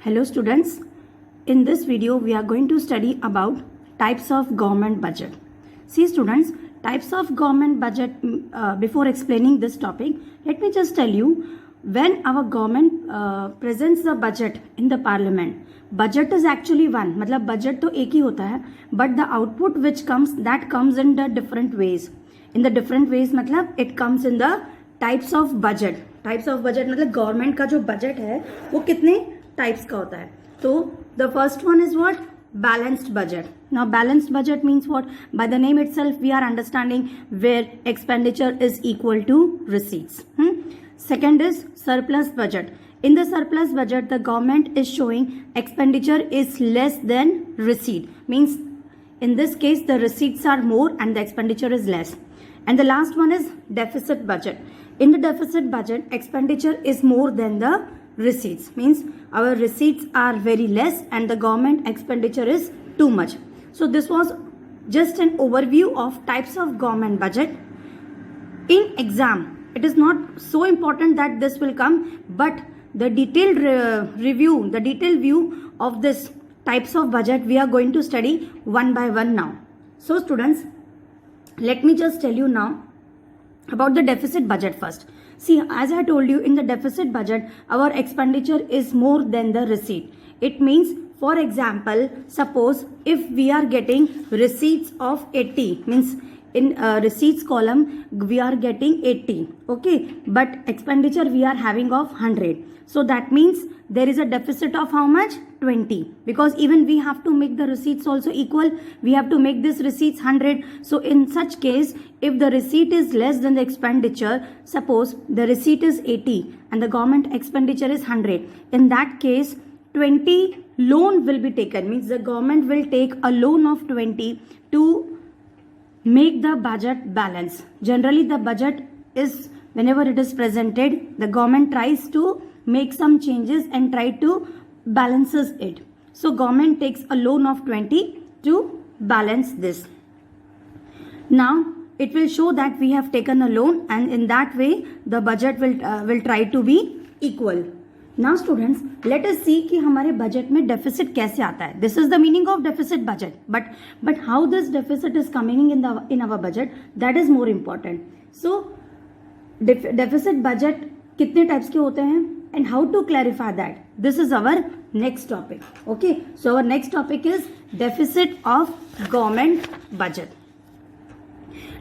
Hello students, in this video we are going to study about types of government budget. See students, types of government budget, before explaining this topic, let me just tell you, when our government presents the budget in the parliament, budget is actually one, मतलब budget तो एक ही होता है, but the output which comes, that comes in the different ways. In the different ways मतलब it comes in the types of budget. Types of budget मतलब government का जो budget है वो कितने टाइप्स का होता है. तो the first one is what, balanced budget. Now balanced budget means what? By the name itself we are understanding where expenditure is equal to receipts. Second is surplus budget. In the surplus budget the government is showing expenditure is less than receipt, means in this case the receipts are more and the expenditure is less. And the last one is deficit budget. In the deficit budget expenditure is more than the receipts, means our receipts are very less and the government expenditure is too much. So this was just an overview of types of government budget. In exam it is not so important that this will come, but the detailed review, the detailed view of this types of budget we are going to study one by one now. So students, let me just tell you now about the deficit budget first. See, as I told you, in the deficit budget, our expenditure is more than the receipt. It means, for example, suppose if we are getting receipts of 80, means in receipts column, we are getting 80, okay, but expenditure we are having of 100. So that means there is a deficit of how much? 20, because even we have to make the receipts also equal. We have to make this receipts 100. So in such case, if the receipt is less than the expenditure, suppose the receipt is 80 and the government expenditure is 100, in that case 20 loan will be taken, means the government will take a loan of 20 to make the budget balance. Generally the budget is, whenever it is presented, the government tries to make some changes and try to balances it. So government takes a loan of 20 to balance this. Now it will show that we have taken a loan, and in that way the budget will try to be equal. Now students, let us see कि हमारे budget में deficit कैसे आता है. This is the meaning of deficit budget. But how this deficit is coming in our budget, that is more important. So deficit budget कितने types के होते हैं and how to clarify that. This is our next topic. Okay, so our next topic is deficit of government budget.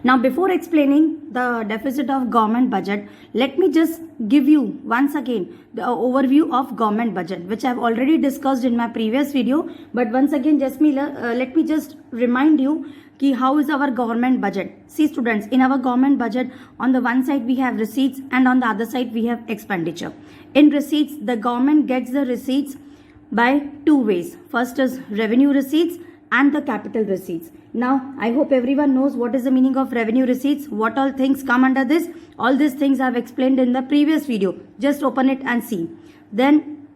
Now before explaining the deficit of government budget, let me just give you once again the overview of government budget, which I have already discussed in my previous video. But once again, let me just remind you कि how is our government budget. See students, in our government budget, on the one side we have receipts and on the other side we have expenditure. In receipts, the government gets the receipts by two ways. First is revenue receipts and the capital receipts. Now I hope everyone knows what is the meaning of revenue receipts, what all things come under this. All these things I have explained in the previous video. Just open it and see. Then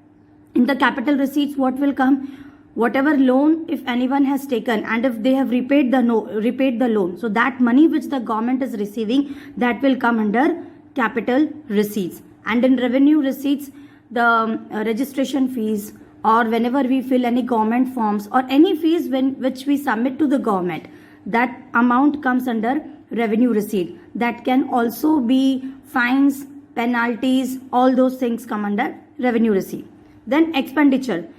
in the capital receipts, what will come? Whatever loan if anyone has taken and if they have repaid the loan, so that money which the government is receiving, that will come under capital receipts. And in revenue receipts, the registration fees, or whenever we fill any government forms or any fees which we submit to the government, that amount comes under revenue receipt. That can also be fines, penalties, all those things come under revenue receipt. Then expenditure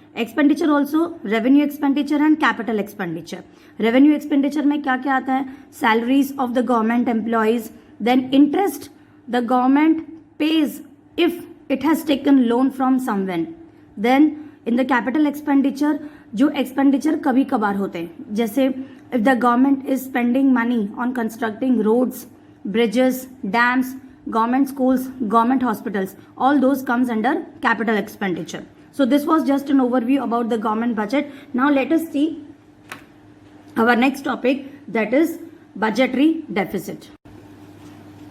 also, revenue expenditure and capital expenditure. Revenue expenditure में क्या क्या आता है? Salaries of the government employees. Then interest the government pays if it has taken loan from someone. Then in the capital expenditure, जो expenditure कभी कभार होते हैं, जैसे if the government is spending money on constructing roads, bridges, dams, government schools, government hospitals, all those comes under capital expenditure. So this was just an overview about the government budget. Now let us see our next topic, that is budgetary deficit.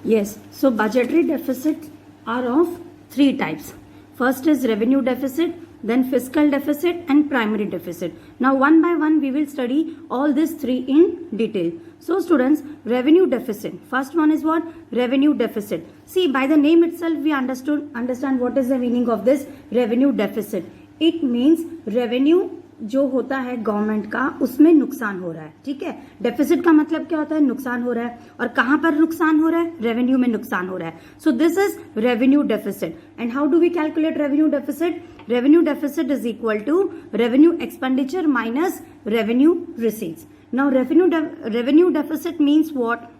Yes, so budgetary deficits are of three types. First is revenue deficit, then fiscal deficit and primary deficit. Now one by one we will study all these three in detail. So students, revenue deficit. First one is what? Revenue deficit. See, by the name itself we understand what is the meaning of this revenue deficit. It means revenue जो होता है government का उसमें नुकसान हो रहा है, ठीक है। डेफिसिट का मतलब क्या होता है, नुकसान हो रहा है, और कहां पर नुकसान हो रहा है, रेवेन्यू में नुकसान हो रहा है। So this is revenue deficit. And how do we calculate revenue deficit? Revenue deficit is equal to revenue expenditure minus revenue receipts. Now revenue deficit means what?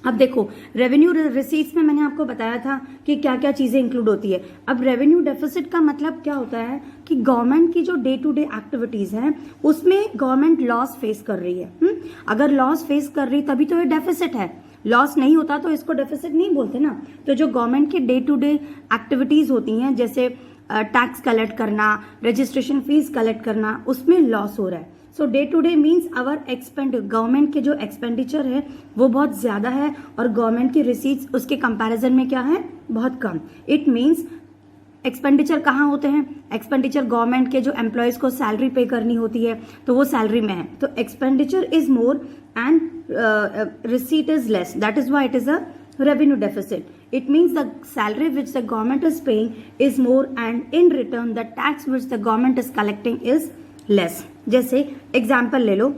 अब देखो, रेवेन्यू रिसीट्स में मैंने आपको बताया था कि क्या क्या चीजें इंक्लूड होती है। अब रेवेन्यू डेफिसिट का मतलब क्या होता है कि गवर्नमेंट की जो डे टू डे एक्टिविटीज है उसमें गवर्नमेंट लॉस फेस कर रही है। अगर लॉस फेस कर रही तभी तो ये डेफिसिट है, लॉस नहीं होता तो इसको डेफिसिट नहीं बोलते ना। तो जो गवर्नमेंट की डे टू डे एक्टिविटीज होती हैं, जैसे टैक्स कलेक्ट करना, रजिस्ट्रेशन फीस कलेक्ट करना, उसमें लॉस हो रहा है। So day to day means our government के जो एक्सपेंडिचर है वो बहुत ज्यादा है और गवर्नमेंट की रिसीट्स उसके कंपैरिजन में क्या है, बहुत कम। इट मीन्स एक्सपेंडिचर कहाँ होते हैं? एक्सपेंडिचर गवर्नमेंट के जो एम्प्लॉयज को सैलरी पे करनी होती है तो वो सैलरी में है, तो expenditure is more and receipt is less, that is why it is a revenue deficit. It means the salary which the government is paying is more and in return the tax which the government is collecting is less. जैसे example ले लो,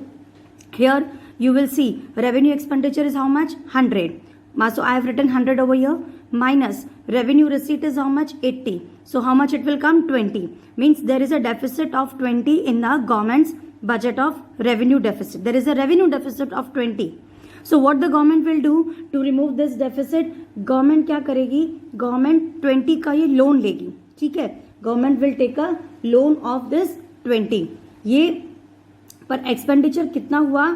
here you will see revenue expenditure is how much? 100. So I have written 100 over here minus revenue receipt is how much? 80. So how much it will come? 20. Means there is a deficit of 20 in the government's budget of revenue deficit. There is a revenue deficit of 20. So what the government will do to remove this deficit? Government क्या करेगी? Government 20 का ये loan लेगी, ठीक है। Government will take a loan of this 20. ये पर expenditure कितना हुआ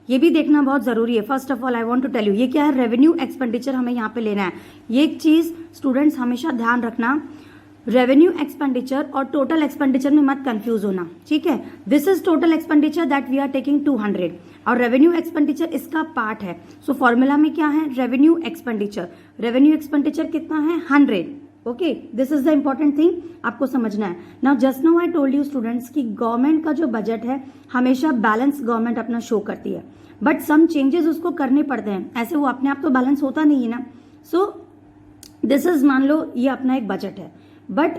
ये भी देखना बहुत जरूरी है। First of all I want to tell you, ये क्या है, रेवेन्यू एक्सपेंडिचर हमें यहाँ पे लेना है। ये एक चीज स्टूडेंट्स हमेशा ध्यान रखना, रेवेन्यू एक्सपेंडिचर और टोटल एक्सपेंडिचर में मत कंफ्यूज होना, ठीक है। This is total expenditure that we are taking 200 और रेवेन्यू एक्सपेंडिचर इसका पार्ट है। सो फॉर्मूला में क्या है, रेवेन्यू एक्सपेंडिचर कितना है, 100। Okay, this is the important thing आपको समझना है। Now just now I told you students कि गवर्नमेंट का जो बजट है हमेशा बैलेंस गवर्नमेंट अपना शो करती है, बट सम चेंजेस उसको करने पड़ते हैं, ऐसे वो अपने आप तो बैलेंस होता नहीं है ना। सो दिस इज, मान लो ये अपना एक बजट है, बट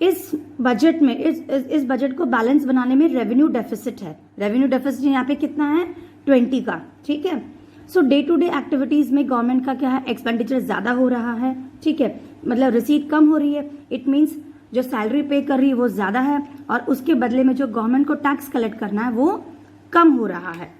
इस बजट में इस बजट को बैलेंस बनाने में रेवेन्यू डेफिसिट है। रेवेन्यू डेफिसिट यहाँ पे कितना है, 20 का, ठीक है। So day to day activities में गवर्नमेंट का क्या है, एक्सपेंडिचर ज्यादा हो रहा है, ठीक है, मतलब रिसीट कम हो रही है। इट मीन्स जो सैलरी पे कर रही है वो ज्यादा है और उसके बदले में जो गवर्नमेंट को टैक्स कलेक्ट करना है वो कम हो रहा है।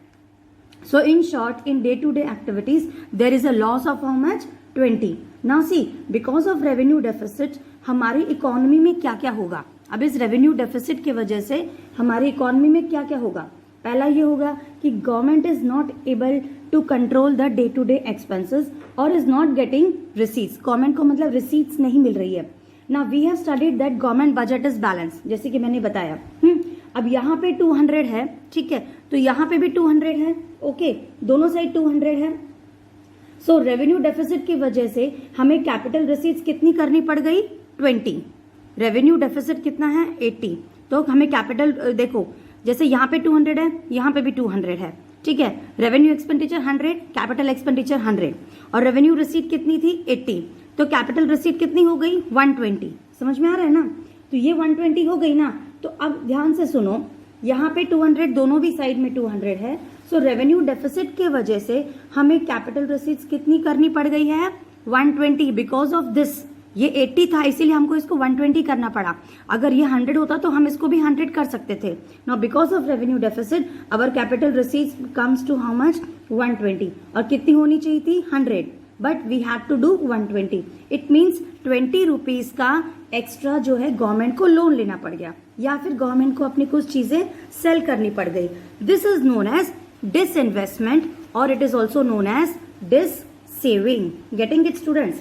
So in short, in day to day activities there is a loss of how much, 20. Now see, because of revenue deficit हमारी इकोनॉमी में क्या क्या होगा। अब इस रेवेन्यू डेफिसिट की वजह से हमारी इकोनॉमी में क्या क्या होगा। पहला ये होगा कि government is not able to control the day to day expenses और is not getting receipts. Government को मतलब रिसीट्स नहीं मिल रही है। Now we have studied that government budget is balance, जैसे कि मैंने बताया। अब यहाँ पे 200 है, ठीक है, तो यहाँ पे भी 200 है, ओके, दोनों साइड 200 है। सो रेवेन्यू डेफिसिट की वजह से हमें कैपिटल रिसीट्स कितनी करनी पड़ गई, 20। रेवेन्यू डेफिसिट कितना है, 80। तो हमें कैपिटल, देखो जैसे यहाँ पे 200 है, यहाँ पे भी 200 है, ठीक है। रेवेन्यू एक्सपेंडिचर 100, कैपिटल एक्सपेंडिचर 100 और रेवेन्यू रिसीट कितनी थी, 80। तो कैपिटल रिसीट कितनी हो गई, 120। समझ में आ रहा है ना। तो ये 120 हो गई ना। तो अब ध्यान से सुनो, यहाँ पे 200, दोनों भी साइड में 200 है। सो रेवेन्यू डेफिसिट के वजह से हमें कैपिटल रिसीट्स कितनी करनी पड़ गई है, 120। बिकॉज ऑफ दिस, ये 80 था इसीलिए हमको इसको 120 करना पड़ा। अगर ये 100 होता तो हम इसको भी 100 कर सकते थे। Now because of revenue deficit our capital receipts comes to how much, 120। और कितनी होनी चाहिए थी, 100, but we had to do 120। It means 20 rupees का एक्स्ट्रा जो है गवर्नमेंट को लोन लेना पड़ गया, या फिर गवर्नमेंट को अपनी कुछ चीजें सेल करनी पड़ गई। This is known as disinvestment और it is also known as dissaving. Getting it students?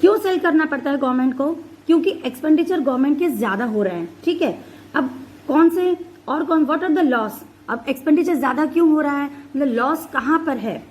क्यों सेल करना पड़ता है गवर्नमेंट को, क्योंकि एक्सपेंडिचर गवर्नमेंट के ज्यादा हो रहे हैं, ठीक है। अब कौन से और कौन, व्हाट आर द लॉस। अब एक्सपेंडिचर ज्यादा क्यों हो रहा है, मतलब लॉस कहां पर है,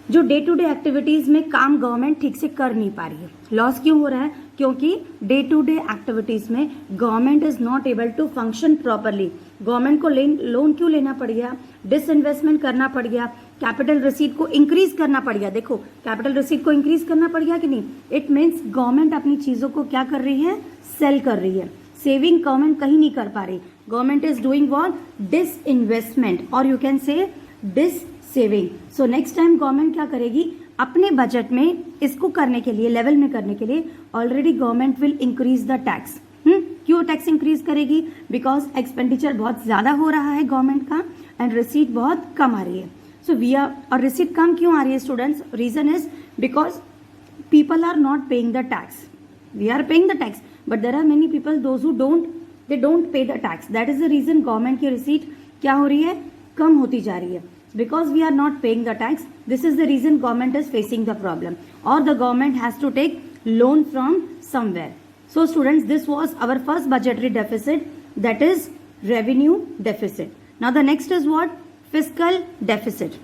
जो डे टू डे एक्टिविटीज में काम गवर्नमेंट ठीक से कर नहीं पा रही है। लॉस क्यों हो रहा है, क्योंकि डे टू डे एक्टिविटीज में government is not able to function properly. Government को लोन क्यों लेना पड़ गया, डिसइन्वेस्टमेंट करना पड़ गया, कैपिटल रिसीट को इंक्रीज करना पड़ गया। देखो कैपिटल रिसीट को इंक्रीज करना पड़ गया कि नहीं। इट मीन्स गवर्नमेंट अपनी चीजों को क्या कर रही है, सेल कर रही है। सेविंग गवर्नमेंट कहीं नहीं कर पा रही, government is doing what, disinvestment और you can say dissaving. So next time government क्या करेगी, अपने बजट में इसको करने के लिए, लेवल में करने के लिए already government will increase the tax. क्यों टैक्स इंक्रीज करेगी, बिकॉज एक्सपेंडिचर बहुत ज्यादा हो रहा है गवर्नमेंट का एंड रिसीट बहुत कम आ रही है। सो वी आर, और रिसीट कम क्यों आ रही है students, reason is because people are not paying the tax. We are paying the tax, but there are many people those who don't pay the tax. That is the reason government की receipt क्या हो रही है, कम होती जा रही है, because we are not paying the tax. This is the reason government is facing the problem, or the government has to take loan from somewhere. So students, this was our first budgetary deficit, that is revenue deficit. Now the next is what, fiscal deficit.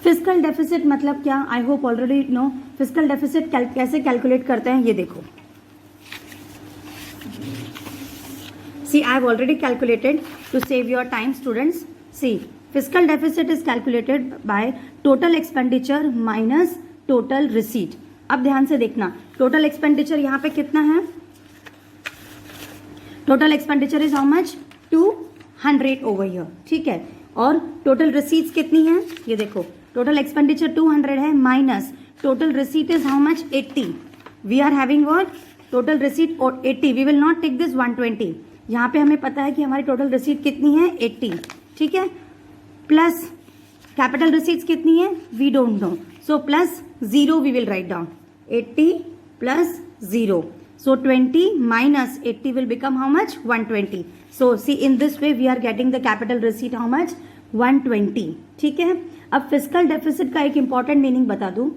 Fiscal deficit मतलब क्या, I hope already know. Fiscal deficit कैसे calculate करते हैं ये देखो। See I have already calculated to save your time students. See fiscal deficit is calculated by total expenditure minus total receipt. अब ध्यान से देखना, टोटल एक्सपेंडिचर यहाँ पे कितना है, total expenditure is how much, 200 over here, ठीक है। और टोटल रिसीट्स कितनी है, ये देखो, टोटल एक्सपेंडिचर 200 है minus total receipt is how much, 80। We are having what, total receipt 80, we will not take this 120। यहाँ पे हमें पता है कि हमारी टोटल रिसीट कितनी है, 80, ठीक है। प्लस कैपिटल रिसीट्स कितनी है, we don't know, so plus 0 we will write down, 80 plus 0, so 20 minus 80 will become how much, 120. So see, in this way we are getting the capital receipt how much, 120, ठीक है। अब physical deficit का एक important meaning बता दूं,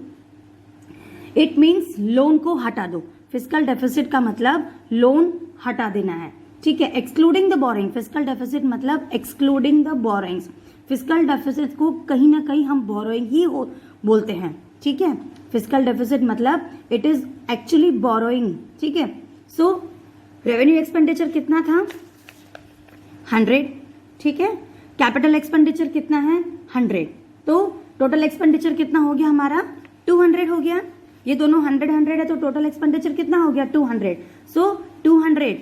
it means loan को हटा दो। फिजिकल डेफिसिट का मतलब लोन हटा देना है, ठीक है, excluding the borrowing. Fiscal deficit मतलब excluding the borrowings. Fiscal deficit को कहीं ना कहीं हम बोरोइंग ही बोलते हैं, ठीक है। फिजिकल डेफिसिट मतलब इट इज एक्चुअली बोरोइंग, ठीक है। सो रेवेन्यू एक्सपेंडिचर कितना था, 100, ठीक है। कैपिटल एक्सपेंडिचर कितना है, 100, तो टोटल एक्सपेंडिचर कितना हो गया हमारा, 200 हो गया। ये दोनों 100 है तो टोटल एक्सपेंडिचर कितना हो गया, 200। सो 200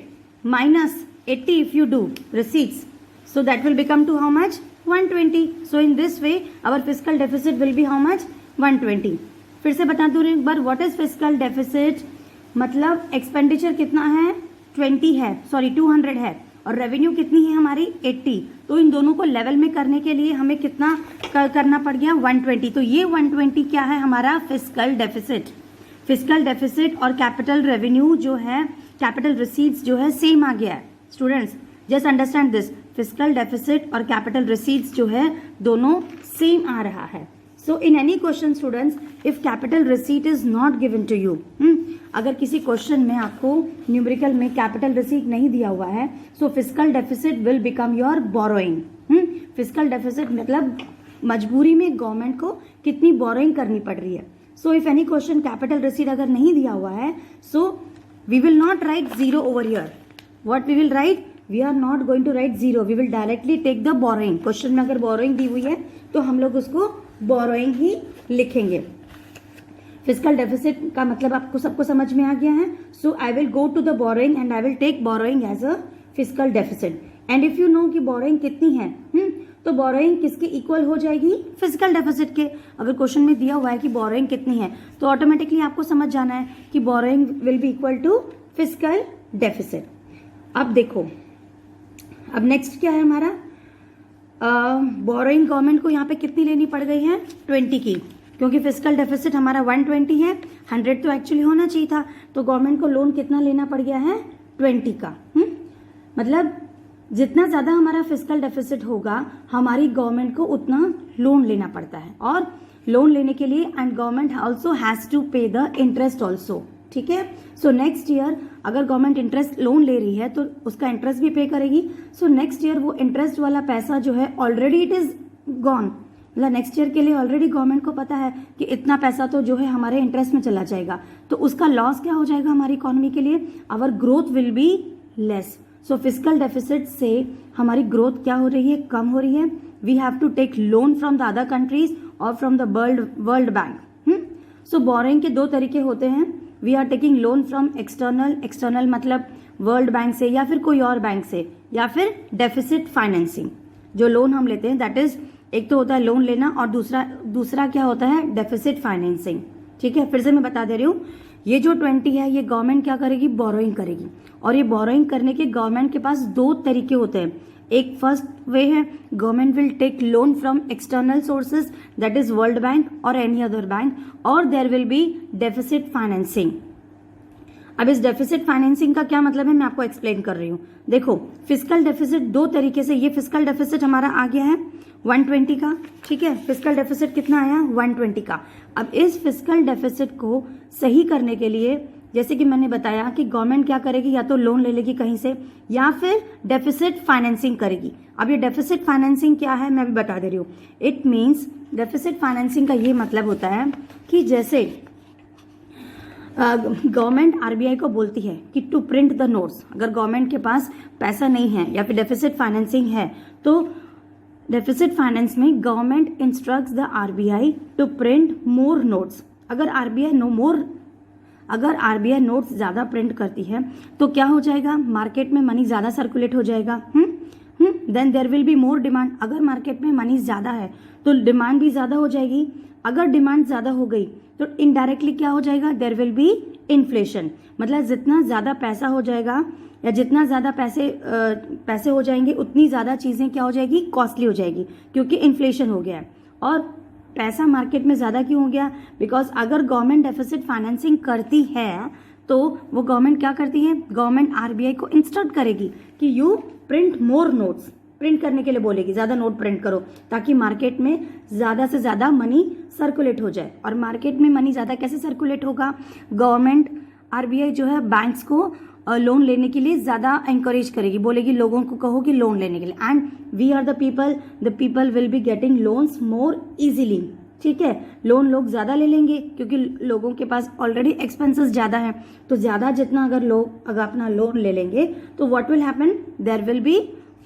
minus 80 if you do receipts, so that will become to how much, 120. So in this way our fiscal deficit will be how much, 120. फिर से बता दूं एक बार, व्हाट इज फिजिकल डेफिसिट, मतलब एक्सपेंडिचर कितना है, 20 है, सॉरी 200 है, और रेवेन्यू कितनी है हमारी, 80। तो इन दोनों को लेवल में करने के लिए हमें कितना करना पड़ गया, 120। तो ये 120 क्या है हमारा, फिजिकल डेफिसिट। फिजिकल डेफिसिट और कैपिटल रेवेन्यू जो है, कैपिटल रिसीट्स जो है, सेम आ गया है students. Just understand this, physical deficit और कैपिटल रिसीट्स जो है दोनों सेम आ रहा है। So in any question students, if capital receipt is not given to you, अगर किसी क्वेश्चन में आपको न्यूमेरिकल में कैपिटल रिसीट नहीं दिया हुआ है, so fiscal deficit will become your borrowing. Fiscal deficit मतलब मजबूरी में गवर्नमेंट को कितनी बोरोइंग करनी पड़ रही है। So if any question capital receipt अगर नहीं दिया हुआ है, so we will not write 0 over here. What we will write? We are not going to write 0. We will directly take the borrowing. Question में अगर बोरोइंग दी हुई है तो हम लोग उसको बोरोइंग ही लिखेंगे। फिजिकल डेफिसिट का मतलब आपको सबको समझ में आ गया है। So I will go to the borrowing and I will take borrowing as a fiscal deficit. And if you know कि बोरोइंग कितनी है, तो बोरोइंग किसके इक्वल हो जाएगी, फिजिकल डेफिसिट के। अगर क्वेश्चन में दिया हुआ है कि बोरोइंग कितनी है तो ऑटोमेटिकली आपको समझ जाना है कि borrowing will be equal to physical deficit. अब देखो, अब नेक्स्ट क्या है हमारा, बोरोइंग गवर्नमेंट को यहाँ पे कितनी लेनी पड़ गई है, 20 की, क्योंकि फिजिकल डेफिसिट हमारा 120 है, 100 तो एक्चुअली होना चाहिए था, तो गवर्नमेंट को लोन कितना लेना पड़ गया है, 20 का। मतलब जितना ज्यादा हमारा फिजिकल डेफिसिट होगा हमारी गवर्नमेंट को उतना लोन लेना पड़ता है, और लोन लेने के लिए and government also has to pay the interest also, ठीक है। सो नेक्स्ट ईयर अगर गवर्नमेंट इंटरेस्ट लोन ले रही है तो उसका इंटरेस्ट भी पे करेगी। सो नेक्स्ट ईयर वो इंटरेस्ट वाला पैसा जो है ऑलरेडी इट इज गॉन, मतलब नेक्स्ट ईयर के लिए ऑलरेडी गवर्नमेंट को पता है कि इतना पैसा तो जो है हमारे इंटरेस्ट में चला जाएगा, तो उसका लॉस क्या हो जाएगा हमारी इकोनॉमी के लिए, our growth will be less. So physical deficit से हमारी ग्रोथ क्या हो रही है, कम हो रही है। We have to take loan from the other countries और from the World Bank. So borrowing के दो तरीके होते हैं, we are taking loan from external, external मतलब वर्ल्ड बैंक से या फिर कोई और बैंक से, या फिर डेफिसिट फाइनेंसिंग, जो लोन हम लेते हैं दैट इज, एक तो होता है लोन लेना और दूसरा क्या होता है, डेफिसिट फाइनेंसिंग। ठीक है, फिर से मैं बता दे रही हूँ, ये जो 20 है ये गवर्नमेंट क्या करेगी, बोरोइंग करेगी, और ये बोरोइंग करने के गवर्नमेंट के पास दो तरीके होते हैं। एक फर्स्ट वे है, government will take loan from external sources that is World Bank और एनी अदर बैंक, और there will be deficit financing. अब इस डेफिसिट फाइनेंसिंग का क्या मतलब है मैं आपको एक्सप्लेन कर रही हूँ। देखो, फिस्कल डेफिसिट दो तरीके से, ये फिस्कल डेफिसिट हमारा आ गया है 120 का, ठीक है, फिस्कल डेफिसिट कितना आया, 120 का। अब इस फिस्कल डेफिसिट को सही करने के लिए, जैसे कि मैंने बताया कि गवर्नमेंट क्या करेगी, या तो लोन ले लेगी कहीं से या फिर डेफिसिट फाइनेंसिंग करेगी। अब ये डेफिसिट फाइनेंसिंग क्या है मैं भी बता दे रही हूँ। इट मीन्स डेफिसिट फाइनेंसिंग का ये मतलब होता है कि जैसे गवर्नमेंट आरबीआई को बोलती है कि टू प्रिंट द नोट्स, अगर गवर्नमेंट के पास पैसा नहीं है या फिर डेफिसिट फाइनेंसिंग है, तो डेफिसिट फाइनेंस में government instructs the RBI to print more notes. अगर आरबीआई नोट्स ज्यादा प्रिंट करती है तो क्या हो जाएगा, मार्केट में मनी ज्यादा सर्कुलेट हो जाएगा। Then there will be more demand. अगर मार्केट में मनी ज्यादा है तो डिमांड भी ज्यादा हो जाएगी। अगर डिमांड ज्यादा हो गई तो इनडायरेक्टली क्या हो जाएगा, देयर विल बी इन्फ्लेशन। मतलब जितना ज्यादा पैसा हो जाएगा या जितना ज्यादा पैसे हो जाएंगे उतनी ज्यादा चीजें क्या हो जाएगी, कॉस्टली हो जाएगी, क्योंकि इन्फ्लेशन हो गया है। और पैसा मार्केट में ज्यादा क्यों हो गया, बिकॉज अगर गवर्नमेंट डेफिसिट फाइनेंसिंग करती है तो वो गवर्नमेंट क्या करती है, गवर्नमेंट आरबीआई को इंस्ट्रक्ट करेगी कि you print more notes, print करने के लिए बोलेगी, ज्यादा नोट प्रिंट करो ताकि मार्केट में ज्यादा से ज्यादा मनी सर्कुलेट हो जाए। और मार्केट में मनी ज्यादा कैसे सर्कुलेट होगा, गवर्नमेंट आरबीआई जो है बैंक्स को लोन लेने के लिए ज्यादा एंकरेज करेगी, बोलेगी लोगों को कहो कि लोन लेने के लिए, and we are the people will be getting loans more easily. ठीक है, लोन लोग ज्यादा ले लेंगे क्योंकि लोगों के पास ऑलरेडी एक्सपेंसेस ज्यादा है, तो ज्यादा जितना अगर अपना लोन ले लेंगे तो what will happen, there will be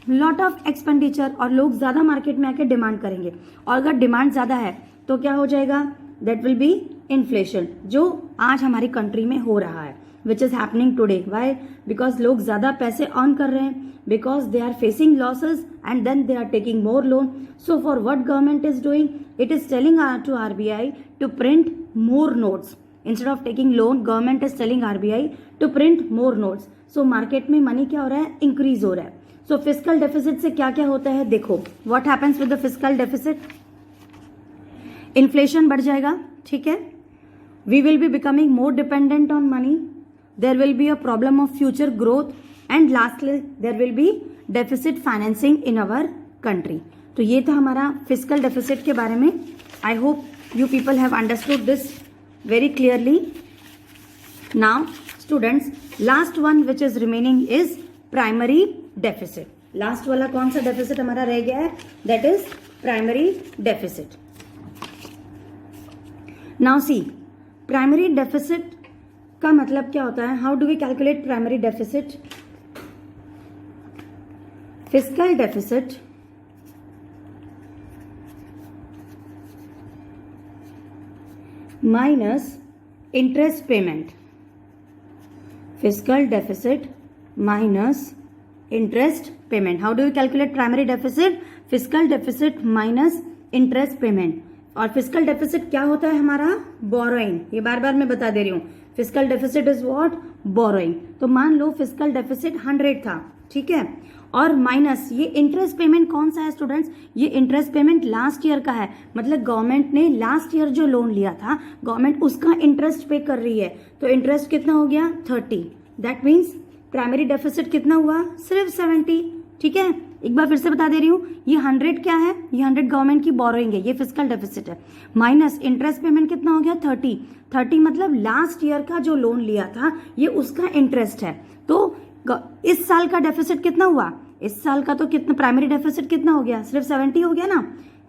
lot of expenditure, और लोग ज्यादा मार्केट में आके डिमांड करेंगे, और अगर डिमांड ज्यादा है तो क्या हो जाएगा, दैट विल बी इन्फ्लेशन, जो आज हमारी कंट्री में हो रहा है, which is happening today. Why, because लोग ज्यादा पैसे अर्न कर रहे हैं, because they are facing losses and then they are taking more loan. So for what government is doing, it is telling to RBI to print more notes. Instead of taking loan, government is telling RBI to print more notes. So market में money क्या हो रहा है, increase हो रहा है। So fiscal deficit से क्या क्या होता है, देखो what happens with the fiscal deficit, inflation बढ़ जाएगा, ठीक है, we will be becoming more dependent on money, there will be a problem of future growth, and lastly there will be deficit financing in our country. तो ये था हमारा fiscal deficit के बारे में। I hope you people have understood this very clearly. Now students, last one which is remaining is primary deficit. Last वाला कौन सा डेफिसिट हमारा रह गया है, that is primary deficit. Now see, primary deficit का मतलब क्या होता है, how do we calculate primary deficit. Fiscal deficit minus interest payment, fiscal deficit minus interest payment. How do we calculate primary deficit, fiscal deficit minus interest payment. और fiscal deficit क्या होता है हमारा, बोरोइंग। ये बार बार मैं बता दे रही हूं, fiscal deficit is what, borrowing. तो मान लो फिस्कल डेफिसिट 100 था, ठीक है, और माइनस ये इंटरेस्ट पेमेंट कौन सा है स्टूडेंट्स, ये इंटरेस्ट पेमेंट लास्ट ईयर का है। मतलब गवर्नमेंट ने लास्ट ईयर जो लोन लिया था गवर्नमेंट उसका इंटरेस्ट पे कर रही है, तो इंटरेस्ट कितना हो गया 30। दैट मीन्स प्राइमरी डेफिसिट कितना हुआ, सिर्फ 70। ठीक है, एक बार फिर से बता दे रही हूं, ये 100 क्या है, ये 100 गवर्नमेंट की बोरोइंग है, ये फिस्कल डेफिसिट है, माइनस इंटरेस्ट पेमेंट कितना हो गया 30 मतलब लास्ट ईयर का जो लोन लिया था ये उसका इंटरेस्ट है। तो इस साल का डेफिसिट कितना हुआ, इस साल का तो कितना प्राइमरी डेफिसिट कितना हो गया, सिर्फ 70 हो गया ना।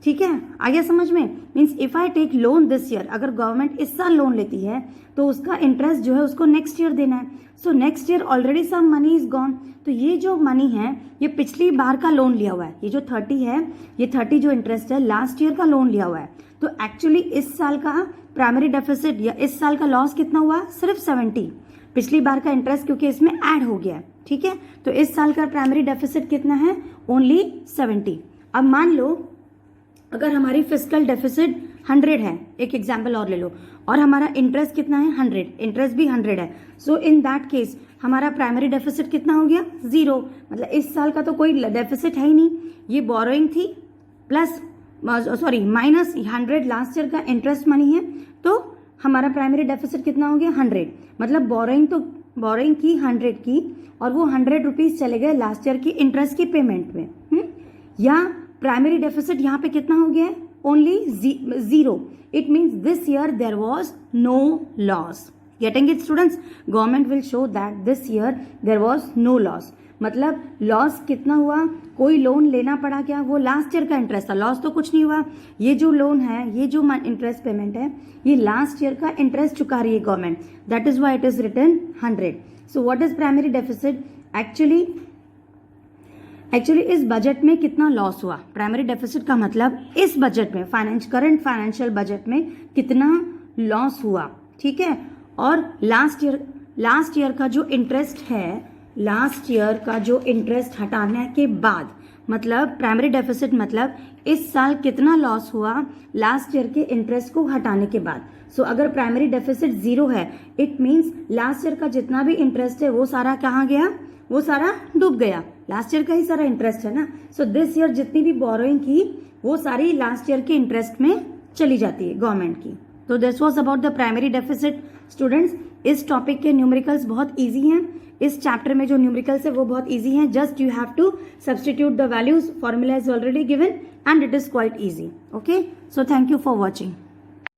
ठीक है, आ गया समझ में। Means if I take loan this year, अगर गवर्नमेंट इस साल लोन लेती है तो उसका इंटरेस्ट जो है उसको नेक्स्ट ईयर देना है। So next year already some money is gone. तो ये जो मनी है ये पिछली बार का लोन लिया हुआ है, ये जो 30 है, ये 30 जो इंटरेस्ट है लास्ट ईयर का लोन लिया हुआ है। तो एक्चुअली इस साल का प्राइमरी डेफिसिट या इस साल का लॉस कितना हुआ, सिर्फ 70। पिछली बार का इंटरेस्ट क्योंकि इसमें ऐड हो गया है, ठीक है। तो इस साल का प्राइमरी डेफिसिट कितना है, ओनली 70। अब मान लो अगर हमारी फिस्कल डेफिसिट 100 है, एक एग्जाम्पल और ले लो, और हमारा इंटरेस्ट कितना है 100, इंटरेस्ट भी 100 है, सो इन दैट केस हमारा प्राइमरी डेफिसिट कितना हो गया, 0। मतलब इस साल का तो कोई डेफिसिट है ही नहीं, ये बोरोइंग थी प्लस माइनस 100 लास्ट ईयर का इंटरेस्ट मनी है, तो हमारा प्राइमरी डेफिसिट कितना हो गया 100। मतलब बोरोइंग की 100 की और वो 100 रुपीज चले गए लास्ट ईयर की इंटरेस्ट की पेमेंट में। या प्राइमरी डेफिसिट यहाँ पे कितना हो गया है, only 0। It means this year there was no loss. Getting it students, government will show that this year there was no loss. मतलब लॉस कितना हुआ, कोई लोन लेना पड़ा क्या, वो लास्ट ईयर का इंटरेस्ट था, लॉस तो कुछ नहीं हुआ। ये जो लोन है, ये जो इंटरेस्ट पेमेंट है, ये लास्ट ईयर का इंटरेस्ट चुका रही है government, that is why it is written 100। So what is primary deficit, actually इस बजट में कितना लॉस हुआ, प्राइमरी डेफिसिट का मतलब इस बजट में करंट फाइनेंशियल बजट में कितना लॉस हुआ, ठीक है। और लास्ट ईयर का जो इंटरेस्ट है, लास्ट ईयर का जो इंटरेस्ट हटाने के बाद, मतलब प्राइमरी डेफिसिट मतलब इस साल कितना लॉस हुआ लास्ट ईयर के इंटरेस्ट को हटाने के बाद। सो अगर प्राइमरी डेफिसिट 0 है, इट मींस लास्ट ईयर का जितना भी इंटरेस्ट है वो सारा कहाँ गया, वो सारा डूब गया, लास्ट ईयर का ही सारा इंटरेस्ट है ना। सो दिस ईयर जितनी भी बोरोइंग की वो सारी लास्ट ईयर के इंटरेस्ट में चली जाती है गवर्नमेंट की। तो this was about the primary deficit. Students, इस टॉपिक के न्यूमेरिकल्स बहुत इजी हैं, इस चैप्टर में जो न्यूमेरिकल्स है वो बहुत इजी हैं, just you have to substitute the values, formula is already given and it is quite easy. Okay, so thank you for watching.